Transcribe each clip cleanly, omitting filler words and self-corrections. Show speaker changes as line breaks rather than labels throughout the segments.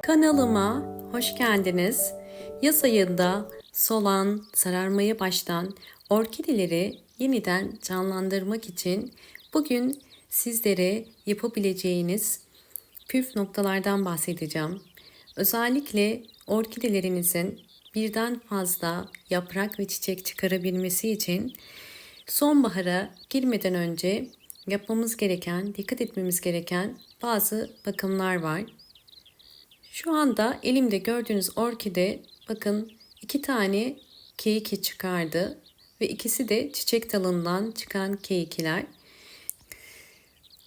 Kanalıma hoş geldiniz. Yaz ayında solan, sararmaya başlayan orkideleri yeniden canlandırmak için bugün sizlere yapabileceğiniz püf noktalardan bahsedeceğim. Özellikle orkidelerinizin birden fazla yaprak ve çiçek çıkarabilmesi için sonbahara girmeden önce yapmamız gereken, dikkat etmemiz gereken bazı bakımlar var. Şu anda elimde gördüğünüz orkide bakın 2 tane keiki çıkardı ve ikisi de çiçek dalından çıkan keikiler.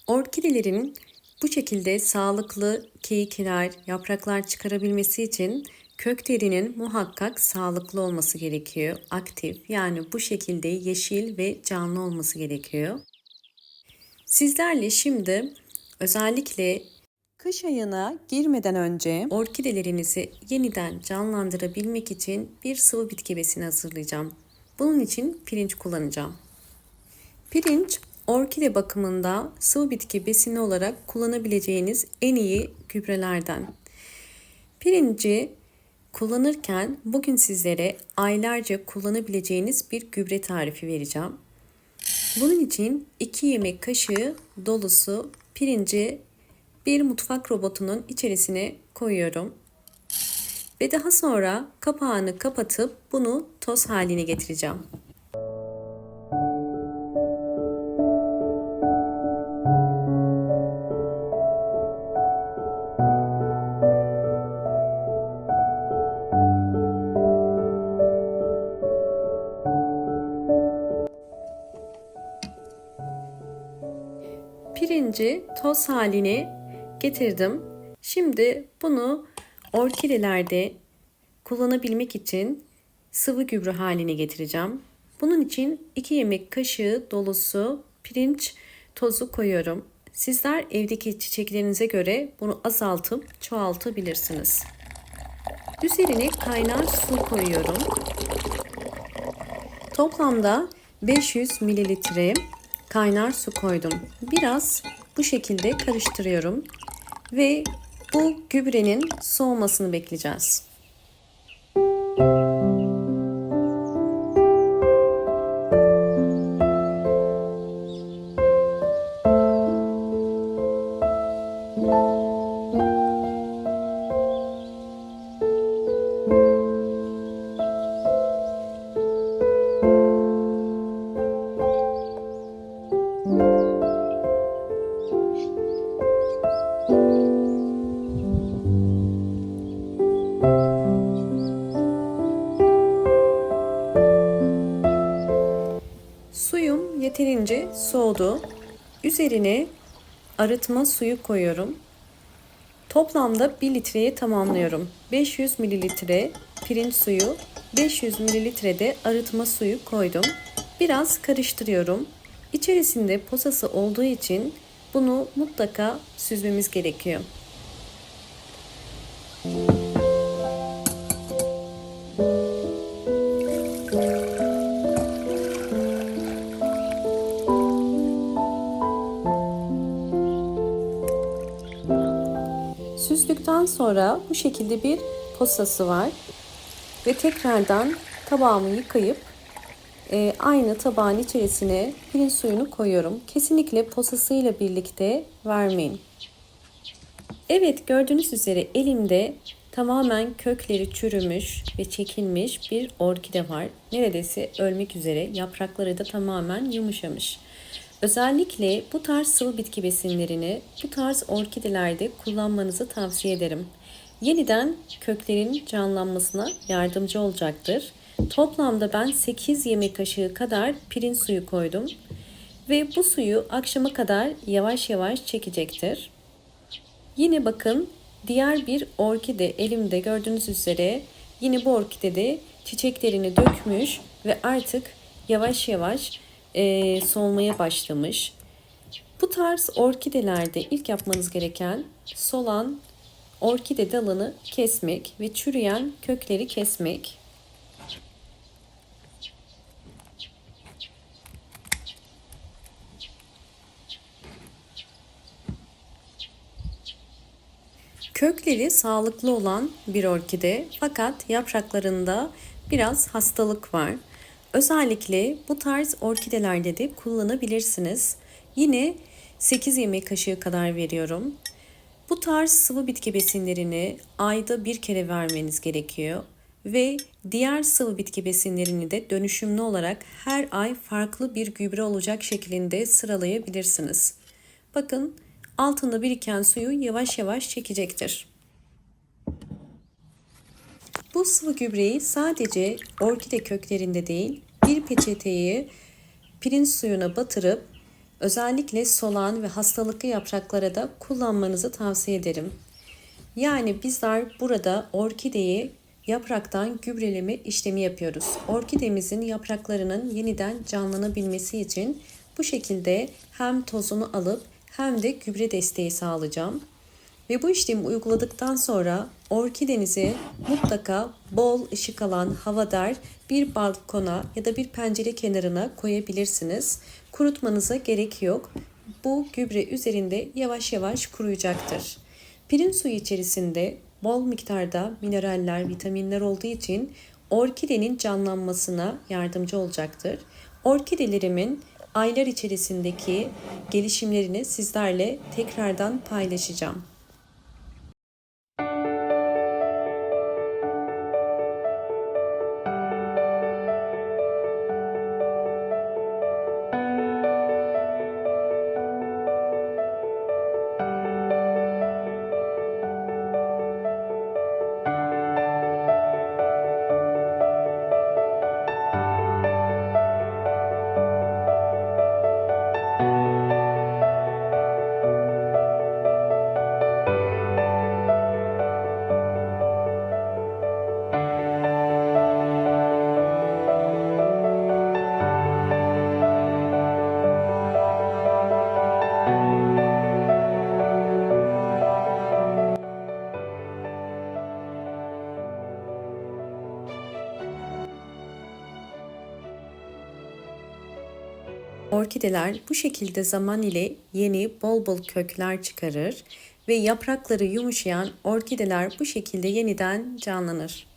Orkidelerin bu şekilde sağlıklı keikiler, yapraklar çıkarabilmesi için köklerinin muhakkak sağlıklı olması gerekiyor. Aktif, yani bu şekilde yeşil ve canlı olması gerekiyor. Sizlerle şimdi özellikle kış ayına girmeden önce orkidelerinizi yeniden canlandırabilmek için bir sıvı bitki besini hazırlayacağım. Bunun için pirinç kullanacağım. Pirinç, orkide bakımında sıvı bitki besini olarak kullanabileceğiniz en iyi gübrelerden. Pirinci kullanırken bugün sizlere aylarca kullanabileceğiniz bir gübre tarifi vereceğim. Bunun için 2 yemek kaşığı dolusu pirinci bir mutfak robotunun içerisine koyuyorum. Ve daha sonra kapağını kapatıp bunu toz haline getireceğim. Pirinci toz haline getirdim. Şimdi bunu orkidelerde kullanabilmek için sıvı gübre haline getireceğim. Bunun için 2 yemek kaşığı dolusu pirinç tozu koyuyorum. Sizler evdeki çiçeklerinize göre bunu azaltıp çoğaltabilirsiniz. Üzerine kaynar su koyuyorum. Toplamda 500 mililitre kaynar su koydum. Biraz bu şekilde karıştırıyorum ve bu gübrenin soğumasını bekleyeceğiz. Suyum yeterince soğudu. Üzerine arıtma suyu koyuyorum. Toplamda 1 litreye tamamlıyorum. 500 mililitre pirinç suyu, 500 mililitre de arıtma suyu koydum. Biraz karıştırıyorum. İçerisinde posası olduğu için bunu mutlaka süzmemiz gerekiyor. Süzdükten sonra bu şekilde bir posası var ve tekrardan tabağımı yıkayıp aynı tabağın içerisine pirinç suyunu koyuyorum. Kesinlikle posasıyla birlikte vermeyin. Evet, gördüğünüz üzere elimde tamamen kökleri çürümüş ve çekilmiş bir orkide var. Neredeyse ölmek üzere, yaprakları da tamamen yumuşamış. Özellikle bu tarz sıvı bitki besinlerini bu tarz orkidelerde kullanmanızı tavsiye ederim. Yeniden köklerin canlanmasına yardımcı olacaktır. Toplamda ben 8 yemek kaşığı kadar pirinç suyu koydum ve bu suyu akşama kadar yavaş yavaş çekecektir. Yine bakın, diğer bir orkide elimde gördüğünüz üzere, yine bu orkide çiçeklerini dökmüş ve artık yavaş yavaş solmaya başlamış. Bu tarz orkidelerde ilk yapmanız gereken solan orkide dalını kesmek ve çürüyen kökleri kesmek. Kökleri sağlıklı olan bir orkide fakat yapraklarında biraz hastalık var. Özellikle bu tarz orkidelerde de kullanabilirsiniz. Yine 8 yemek kaşığı kadar veriyorum. Bu tarz sıvı bitki besinlerini ayda bir kere vermeniz gerekiyor. Ve diğer sıvı bitki besinlerini de dönüşümlü olarak her ay farklı bir gübre olacak şeklinde sıralayabilirsiniz. Bakın altında biriken suyu yavaş yavaş çekecektir. Bu sıvı gübreyi sadece orkide köklerinde değil, bir peçeteyi pirinç suyuna batırıp özellikle solan ve hastalıklı yapraklara da kullanmanızı tavsiye ederim. Yani bizler burada orkideyi yapraktan gübreleme işlemi yapıyoruz. Orkidemizin yapraklarının yeniden canlanabilmesi için bu şekilde hem tozunu alıp hem de gübre desteği sağlayacağım. Ve bu işlemi uyguladıktan sonra orkidenizi mutlaka bol ışık alan havadar bir balkona ya da bir pencere kenarına koyabilirsiniz. Kurutmanıza gerek yok. Bu gübre üzerinde yavaş yavaş kuruyacaktır. Pirinç suyu içerisinde bol miktarda mineraller, vitaminler olduğu için orkidenin canlanmasına yardımcı olacaktır. Orkidelerimin aylar içerisindeki gelişimlerini sizlerle tekrardan paylaşacağım. Orkideler bu şekilde zaman ile yeni bol bol kökler çıkarır ve yaprakları yumuşayan orkideler bu şekilde yeniden canlanır.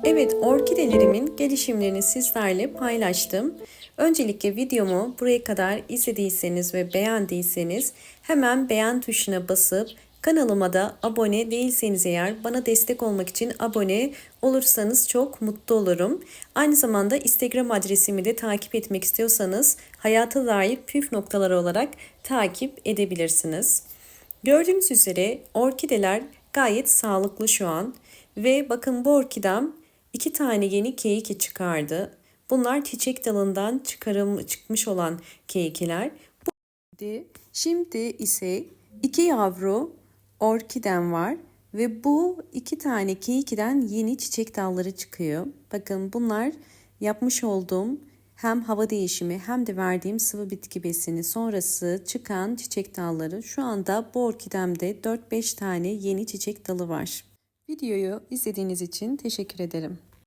Evet, orkidelerimin gelişimlerini sizlerle paylaştım. Öncelikle videomu buraya kadar izlediyseniz ve beğendiyseniz hemen beğen tuşuna basıp kanalıma da abone değilseniz eğer bana destek olmak için abone olursanız çok mutlu olurum. Aynı zamanda Instagram adresimi de takip etmek istiyorsanız hayata dair püf noktaları olarak takip edebilirsiniz. Gördüğünüz üzere orkideler gayet sağlıklı şu an ve bakın bu orkidem 2 tane yeni keyiki çıkardı. Bunlar çiçek dalından çıkmış olan keyikiler. Şimdi ise 2 yavru orkidem var ve bu 2 tane keyikiden yeni çiçek dalları çıkıyor. Bakın bunlar yapmış olduğum hem hava değişimi hem de verdiğim sıvı bitki besini sonrası çıkan çiçek dalları. Şu anda bu orkidemde 4-5 tane yeni çiçek dalı var. Videoyu izlediğiniz için teşekkür ederim.